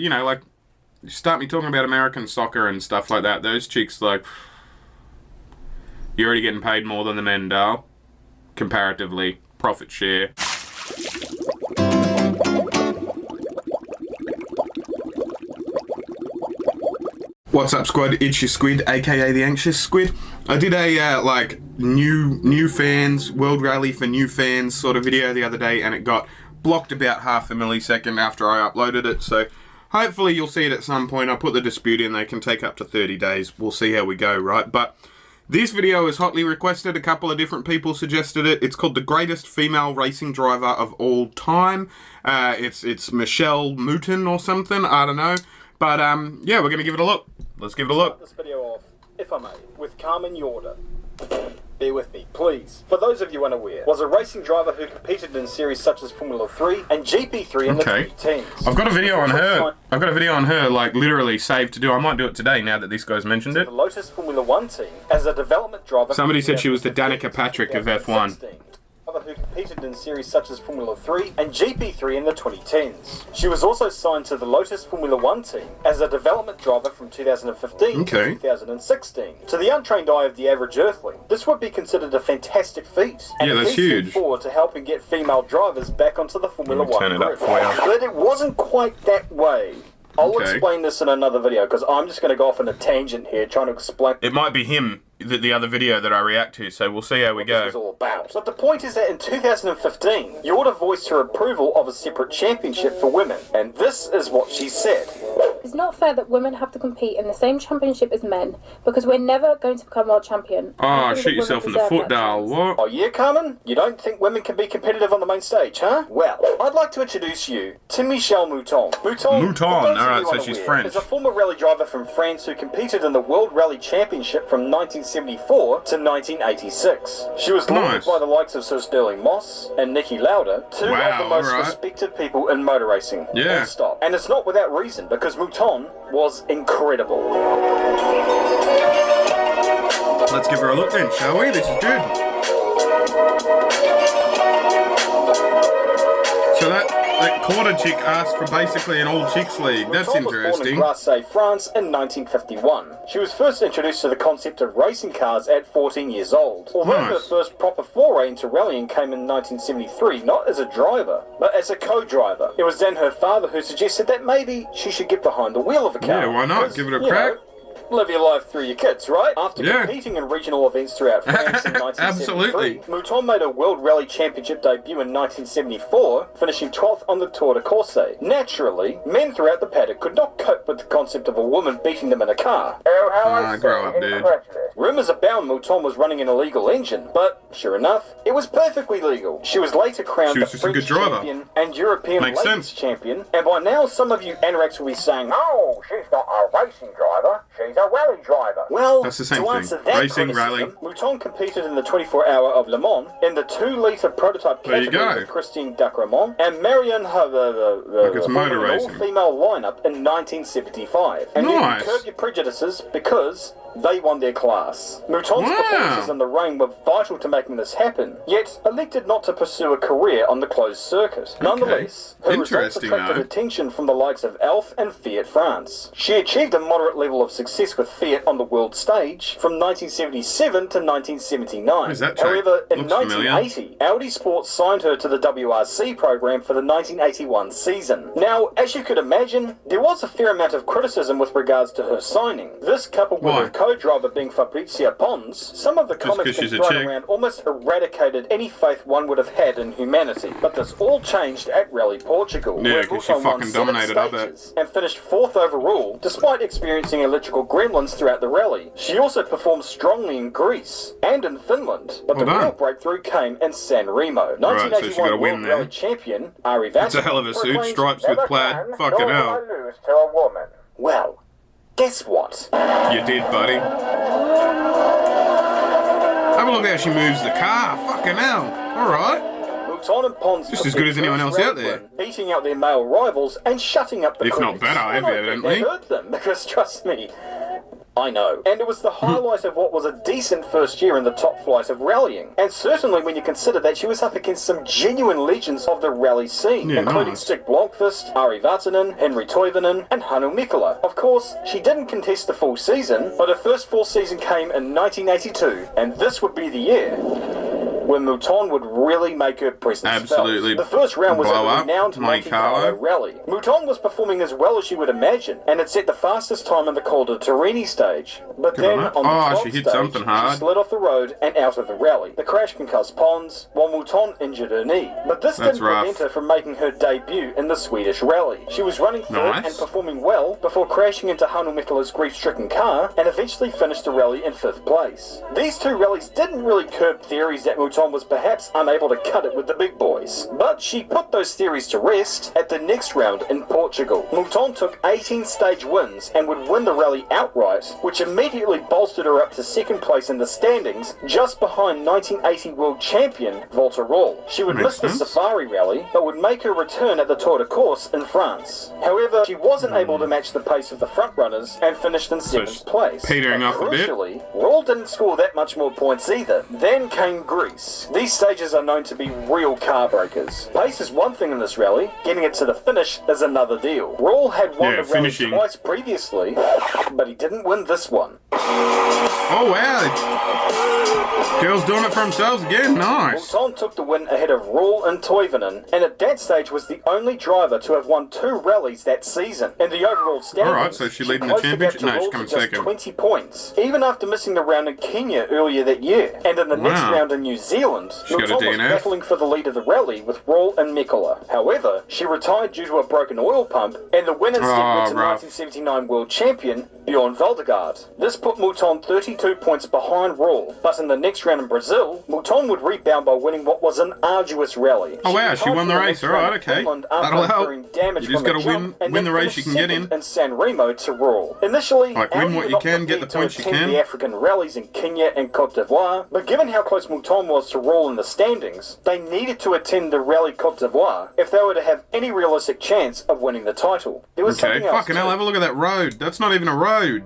you know, like, you start me talking about American soccer and stuff like that. Those chicks, like, you're already getting paid more than the men, Dale. Comparatively. Profit share. What's up, Squad? It's your Squid, aka the Anxious Squid. I did a like new fans, World Rally for new fans sort of video the other day, and it got blocked about half a millisecond after I uploaded it, so hopefully you'll see it at some point. I'll put the dispute in. They can take up to 30 days. We'll see how we go, right? But this video is hotly requested. A couple of different people suggested it. It's called The Greatest Female Racing Driver of All Time. It's Michele Mouton or something. I don't know. But yeah, we're going to give it a look. Let's give it a look. This video off, if I may, with Carmen Yorda. Bear with me, please. For those of you unaware, was a racing driver who competed in series such as Formula 3 and GP3 in the 2010s. I've got a video on her. I've got a video on her, like, literally saved to do. I might do it today now that this guy's mentioned it. The Lotus Formula 1 team as a development driver. Somebody said she was the Danica Patrick of F1. Who competed in series such as Formula 3 and GP3 in the 2010s. She was also signed to the Lotus Formula 1 team as a development driver from 2015 to 2016. To the untrained eye of the average earthling, this would be considered a fantastic feat. And yeah, that's huge. Forward to helping get female drivers back onto the Formula 1 turn it up for you. But it wasn't quite that way. I'll explain this in another video, because I'm just going to go off on a tangent here, trying to explain. It might be him, the other video that I react to, so we'll see how we go. This is all about. But the point is that in 2015, Yorda voiced her approval of a separate championship for women, and this is what she said. It's not fair that women have to compete in the same championship as men, because we're never going to become world champion. Oh, shoot yourself in the foot, Dale. What? Oh yeah, Carmen? You don't think women can be competitive on the main stage, huh? Well, I'd like to introduce you to Michele Mouton. Mouton, alright, so she's French. Is a former rally driver from France who competed in the World Rally Championship from 1974 to 1986. She was lauded by the likes of Sir Sterling Moss and Niki Lauda, two of the most respected people in motor racing. Yeah. Stop. And it's not without reason, because Mouton was incredible. Let's give her a look then, shall we? This is good. So that quarter chick asked for basically an all-chicks league. That's interesting. Mouton was born in Grasse, France in 1951. She was first introduced to the concept of racing cars at 14 years old. Although her first proper foray into rallying came in 1973, not as a driver, but as a co-driver. It was then her father who suggested that maybe she should get behind the wheel of a car. Yeah, why not? Give it a crack. Live your life through your kids, right? After competing in regional events throughout France in 1973, Mouton made a World Rally Championship debut in 1974, finishing 12th on the Tour de Corse. Naturally, men throughout the paddock could not cope with the concept of a woman beating them in a car. Grow up, dude. Rumours abound Mouton was running an illegal engine, but sure enough, it was perfectly legal. She was later crowned the French champion and European ladies champion, and by now some of you anoraks will be saying, "Oh, she's not a racing driver, she's a rally driver." Well, that's the same to answer thing. that Racing, rally. Mouton competed in the 24-hour of Le Mans, in the 2-litre prototype category with Christine Dacremont and Marion motor all-female lineup in 1975. And you can curb your prejudices because they won their class. Mouton's performances in the rain were vital to making this happen, yet elected not to pursue a career on the closed circuit. Nonetheless, her results attracted attention from the likes of Alf and Fiat France. She achieved a moderate level of success with Fiat on the world stage from 1977 to 1979. However, in 1980, Audi Sports signed her to the WRC program for the 1981 season. Now, as you could imagine, there was a fair amount of criticism with regards to her signing. This, coupled with her co-driver being Fabrizia Pons, some of the comments being thrown around almost eradicated any faith one would have had in humanity. But this all changed at Rally Portugal, where Mouton won 7 stages and finished 4th overall, despite experiencing electrical gremlins throughout the rally. She also performed strongly in Greece and in Finland, but the real breakthrough came in San Remo. 1981 World Rally Champion Ari Vance. It's a hell of a suit, stripes with plaid. Fucking hell. Lose to a woman. Well, guess what? You did, buddy. Have a look how she moves the car. Fucking hell. Alright. Mouton and Pons just as good as anyone else out there. Beating out their male rivals and shutting up the if not better, evidently. They hurt them, because trust me, I know. And it was the highlight of what was a decent first year in the top flight of rallying. And certainly when you consider that she was up against some genuine legends of the rally scene, including Stig Blomqvist, Ari Vatanen, Henri Toivonen, and Hannu Mikkola. Of course, she didn't contest the full season, but her first full season came in 1982, and this would be the year when Mouton would really make her presence felt. The first round was a renowned Monte Carlo rally. Mouton was performing as well as you would imagine, and had set the fastest time in the Col de Torini stage. But then, on the 12th stage, she slid off the road and out of the rally. The crash concussed Pons, while Mouton injured her knee. But this didn't prevent her from making her debut in the Swedish rally. She was running third and performing well before crashing into Hannu Mikkola's grief-stricken car, and eventually finished the rally in 5th place. These two rallies didn't really curb theories that Mouton was perhaps unable to cut it with the big boys. But she put those theories to rest at the next round in Portugal. Mouton took 18 stage wins and would win the rally outright, which immediately bolstered her up to 2nd place in the standings, just behind 1980 world champion Walter Röhrl. She would miss the Safari rally, but would make her return at the Tour de Corse in France. However, she wasn't able to match the pace of the front runners and finished in 7th place. Petering off a bit. Crucially, Röhrl didn't score that much more points either. Then came Greece. These stages are known to be real car breakers. Pace is one thing in this rally, getting it to the finish is another deal. Röhrl had won the rally twice previously, but he didn't win this one. Oh wow, girls doing it for themselves again, nice. Mouton took the win ahead of Röhrl and Toivonen, and at that stage was the only driver to have won 2 rallies that season. In the overall standings, alright, so she's leading the championship? No, she's coming second. 20 points, even after missing the round in Kenya earlier that year. And in the next round in New Zealand, Mouton was battling for the lead of the rally with Röhrl and Mikkola. However, she retired due to a broken oil pump, and the win instead went to 1979 world champion Bjorn Valdegaard. This put Mouton 32 points behind Röhrl, but in the next round in Brazil, Mouton would rebound by winning what was an arduous rally. Oh wow, she won the race, alright, okay. That'll help. You just gotta win the race you can get in. San Remo to Röhrl. Initially, win what you can, get the points you can. The African rallies in Kenya and Côte d'Ivoire, but given how close Mouton was to Röhrl in the standings, they needed to attend the Rally Côte d'Ivoire if they were to have any realistic chance of winning the title. There was something else. Fucking hell, have a look at that road. That's not even a road.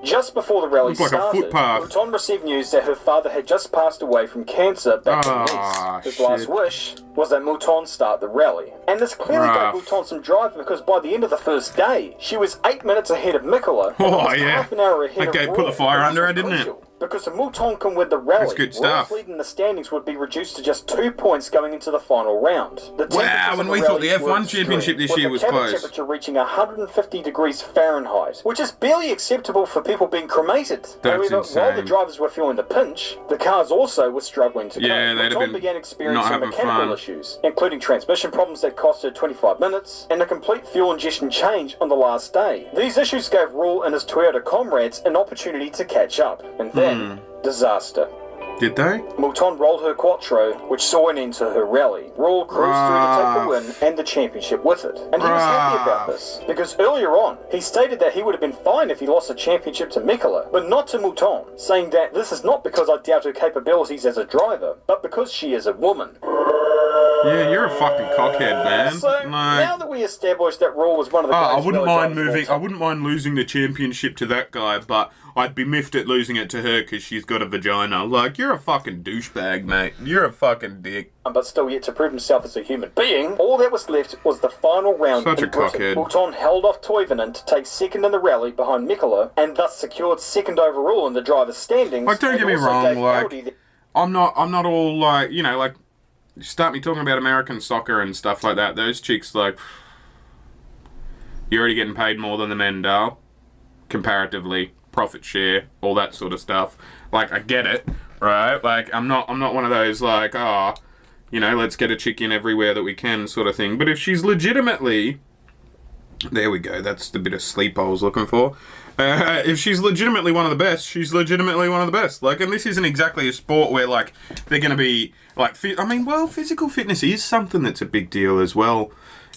Just before the rally started, Mouton received news that her father had just passed away from cancer back in Nice. His last wish was that Mouton start the rally. And this clearly gave Mouton some drive, because by the end of the first day, she was 8 minutes ahead of Mikkola, and half an hour ahead of Röhrl. Put the fire under her, didn't it? Because if Mouton can win the rally, that's good stuff. Röhrl's lead in the standings would be reduced to just 2 points going into the final round. Wow, when we thought the F1 championship this year was close. The temperature reaching 150 degrees Fahrenheit, which is barely acceptable for people being cremated. However, while the drivers were feeling the pinch, the cars also were struggling to cope. Mouton began experiencing mechanical issues, including transmission problems that cost her 25 minutes, and a complete fuel ingestion change on the last day. These issues gave Röhrl and his Toyota comrades an opportunity to catch up, and then disaster. Did they? Mouton rolled her Quattro, which saw an end to her rally. Röhrl cruised through to take the win and the championship with it. And he was happy about this, because earlier on, he stated that he would have been fine if he lost the championship to Mikkola, but not to Mouton, saying that this is not because I doubt her capabilities as a driver, but because she is a woman. Yeah, you're a fucking cockhead, man. So, now that we established that Röhrl was one of the greatest, I wouldn't mind losing the championship to that guy, but I'd be miffed at losing it to her because she's got a vagina. Like, you're a fucking douchebag, mate. You're a fucking dick. But still yet to prove himself as a human being. All that was left was the final round in Britain. Cockhead. Mouton held off Toivonen to take second in the rally behind Mikkola, and thus secured second overall in the driver's standings. Like, don't get me wrong, like, I'm not all like, you know, like, start me talking about American soccer and stuff like that. Those chicks, like, you're already getting paid more than the men, Dale. Comparatively, profit share, all that sort of stuff. Like, I get it, right? Like, I'm not one of those, like, you know, let's get a chick in everywhere that we can sort of thing. But if she's legitimately, there we go, that's the bit of sleep I was looking for. If she's legitimately one of the best, she's legitimately one of the best. Like, and this isn't exactly a sport where, like, they're going to be, like, physical fitness is something that's a big deal as well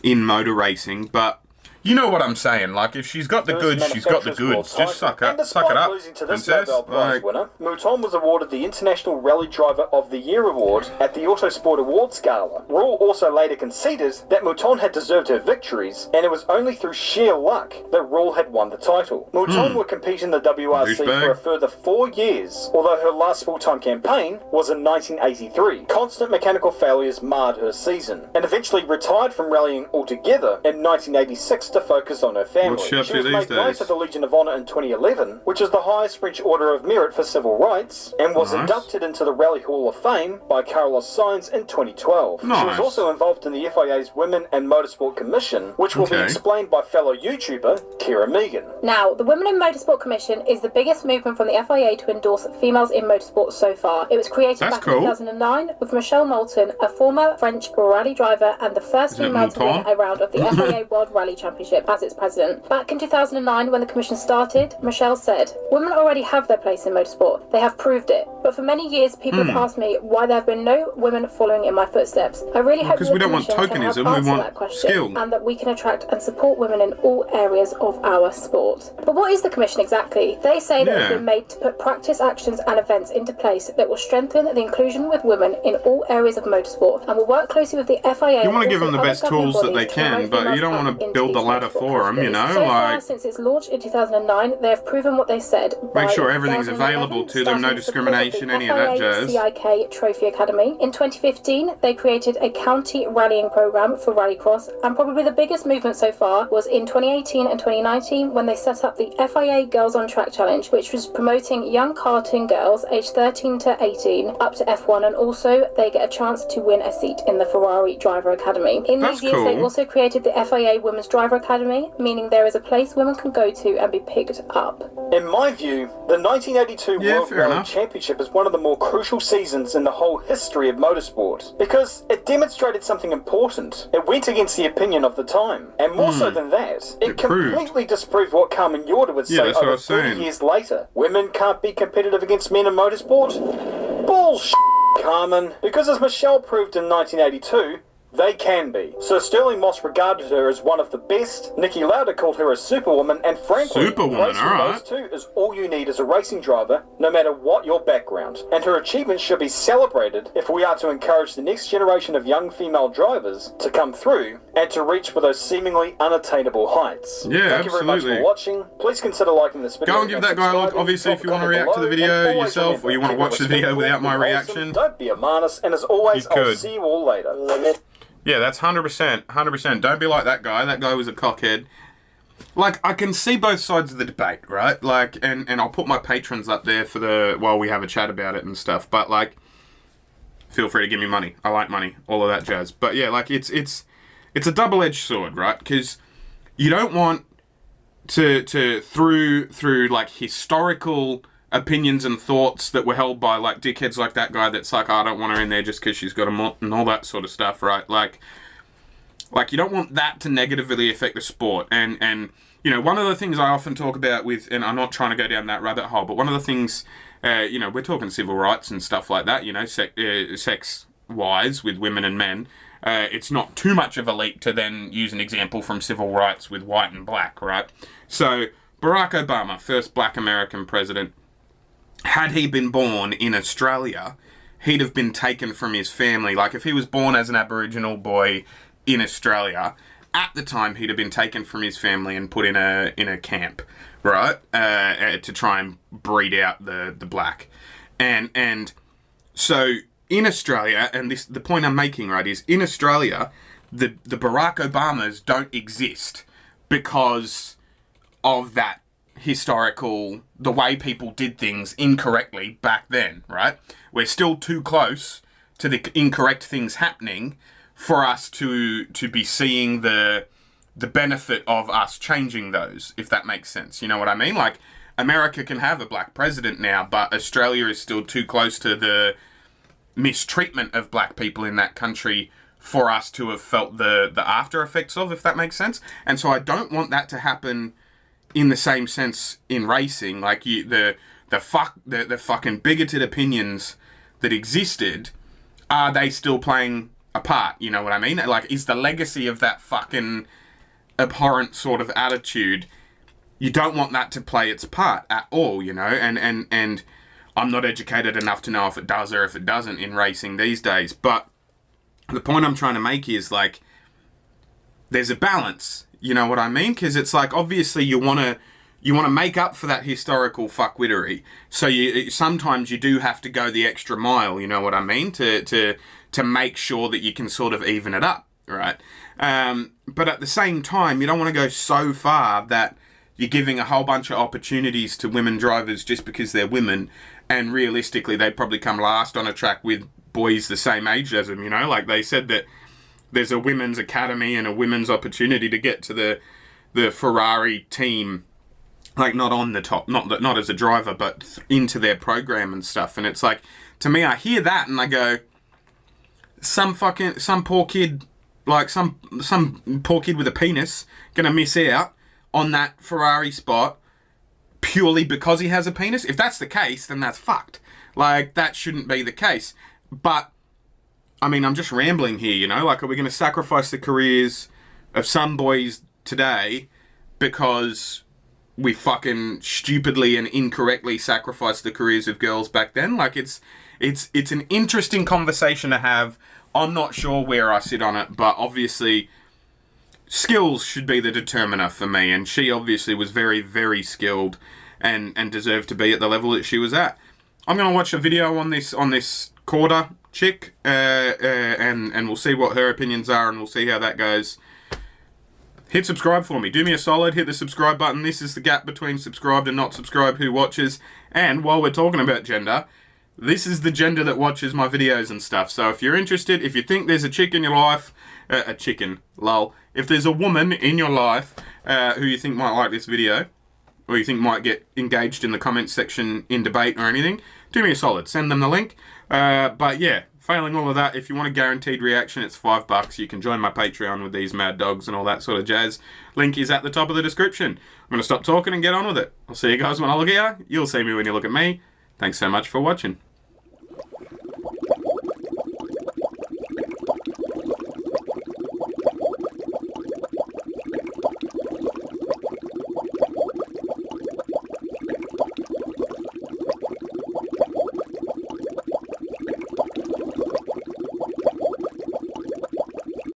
in motor racing, but You know what I'm saying? Like, if she's got the goods, she's got the goods. Just suck up. And despite losing to this Nobel Prize winner, Mouton was awarded the International Rally Driver of the Year award at the Autosport Awards Gala. Rule also later conceded that Mouton had deserved her victories, and it was only through sheer luck that Rule had won the title. Mouton would compete in the WRC for a further 4 years, although her last full-time campaign was in 1983. Constant mechanical failures marred her season, and eventually retired from rallying altogether in 1986 to focus on her family. She was made Knight of the Legion of Honor in 2011, which is the highest French Order of Merit for civil rights, and was inducted into the Rally Hall of Fame by CARLO Sainz in 2012. She was also involved in the FIA's Women and Motorsport Commission, which will be explained by fellow YouTuber Kira Megan. Now, the Women in Motorsport Commission is the biggest movement from the FIA to endorse females in motorsport so far. It was created back in 2009 with Michele Mouton, a former French rally driver and the first female to win a round of the FIA World Rally Championship as its president. Back in 2009, when the commission started, Michele said, "Women already have their place in motorsport. They have proved it. But for many years, people have asked me why there have been no women following in my footsteps. I really hope because we don't want tokenism, we want skill, and that we can attract and support women in all areas of our sport." But what is the commission exactly? They say that it's been made to put practice, actions and events into place that will strengthen the inclusion with women in all areas of motorsport and will work closely with the FIA. You want to give them the best tools that they can, but you don't want to build the ladder for them, you know? So far, since its launch in 2009, they have proven what they said. Make sure everything's available to them, no discrimination, any of that jazz. CIK Trophy Academy. In 2015, they created a county rallying program for rallycross, and probably the biggest movement so far was in 2018 and 2019 when they set up the FIA Girls on Track Challenge, which was promoting young karting girls aged 13 to 18 up to F1, and also they get a chance to win a seat in the Ferrari Driver Academy. In these years, they also created the FIA Women's Driver Academy, meaning there is a place women can go to and be picked up. In my view, the 1982 World Rally Championship is one of the more crucial seasons in the whole history of motorsport, because it demonstrated something important. It went against the opinion of the time, and more so than that, it completely disproved what Carmen Yorda would say over 30 years later. Women can't be competitive against men in motorsport? Bullshit, Carmen. Because as Michele proved in 1982, they can be. Sir Sterling Moss regarded her as one of the best, Niki Lauda called her a superwoman, and frankly, racing those two is all you need as a racing driver, no matter what your background. And her achievements should be celebrated if we are to encourage the next generation of young female drivers to come through and to reach for those seemingly unattainable heights. Yeah, Thank you very much for watching. Please consider liking this video. Go and give that guy a look, obviously, if you want to react to the video yourself, or you want to watch the video without my reaction. Don't be a menace, and as always, I'll see you all later. Yeah, that's 100%, 100%. Don't be like that guy. That guy was a cockhead. Like, I can see both sides of the debate, right? Like, and I'll put my patrons up there for while we have a chat about it and stuff. But, like, feel free to give me money. I like money. All of that jazz. But, yeah, like, it's a double-edged sword, right? Because you don't want to through, like, historical opinions and thoughts that were held by, like, dickheads like that guy that's like, oh, I don't want her in there just because she's got a MONTE and all that sort of stuff, right? Like, you don't want that to negatively affect the sport. And you know, one of the things I often talk about with, and I'm not trying to go down that rabbit hole, but one of the things, you know, we're talking civil rights and stuff like that, you know, sex-wise with women and men. It's not too much of a leap to then use an example from civil rights with white and black, right? So, Barack Obama, first black American president, had he been born in Australia, he'd have been taken from his family. Like, if he was born as an Aboriginal boy in Australia, at the time he'd have been taken from his family and put in a camp, right? To try and breed out the black. And so in Australia, and the point I'm making, right, is in Australia, the Barack Obamas don't exist because of that historical, the way people did things incorrectly back then, right? We're still too close to the incorrect things happening for us to be seeing the benefit of us changing those, if that makes sense. You know what I mean? Like, America can have a black president now, but Australia is still too close to the mistreatment of black people in that country for us to have felt the after effects of, if that makes sense. And so I don't want that to happen in the same sense in racing. Like, the fucking bigoted opinions that existed, are they still playing a part? You know what I mean? Like, is the legacy of that fucking abhorrent sort of attitude, you don't want that to play its part at all, you know, and I'm not educated enough to know if it does or if it doesn't in racing these days, but the point I'm trying to make is, like, there's a balance, you know what I mean? Because it's like, obviously you want to make up for that historical fuckwittery, so sometimes you do have to go the extra mile, you know what I mean, to make sure that you can sort of even it up, right? But at the same time, you don't want to go so far that you're giving a whole bunch of opportunities to women drivers just because they're women, and realistically they'd probably come last on a track with boys the same age as them, you know? Like, they said that there's a women's academy and a women's opportunity to get to the Ferrari team, like, not on the top, not as a driver, but into their program and stuff. And it's like, to me, I hear that and I go, some poor kid, like some poor kid with a penis gonna miss out on that Ferrari spot purely because he has a penis? If that's the case, then that's fucked. Like, that shouldn't be the case. But, I mean, I'm just rambling here, you know? Like, are we going to sacrifice the careers of some boys today because we fucking stupidly and incorrectly sacrificed the careers of girls back then? Like, it's an interesting conversation to have. I'm not sure where I sit on it, but obviously skills should be the determiner for me, and she obviously was very, very skilled and deserved to be at the level that she was at. I'm going to watch a video on this CmôTE chick, and we'll see what her opinions are, and we'll see how that goes. Hit subscribe for me. Do me a solid, hit the subscribe button. This is the gap between subscribed and not subscribed who watches. And while we're talking about gender, this is the gender that watches my videos and stuff. So if you're interested, if you think there's a chick in your life, a chicken, lol. If there's a woman in your life who you think might like this video, or you think might get engaged in the comments section in debate or anything, do me a solid. Send them the link. But yeah, failing all of that, if you want a guaranteed reaction, it's $5. You can join my Patreon with these mad dogs and all that sort of jazz. Link is at the top of the description. I'm going to stop talking and get on with it. I'll see you guys when I look at you. You'll see me when you look at me. Thanks so much for watching.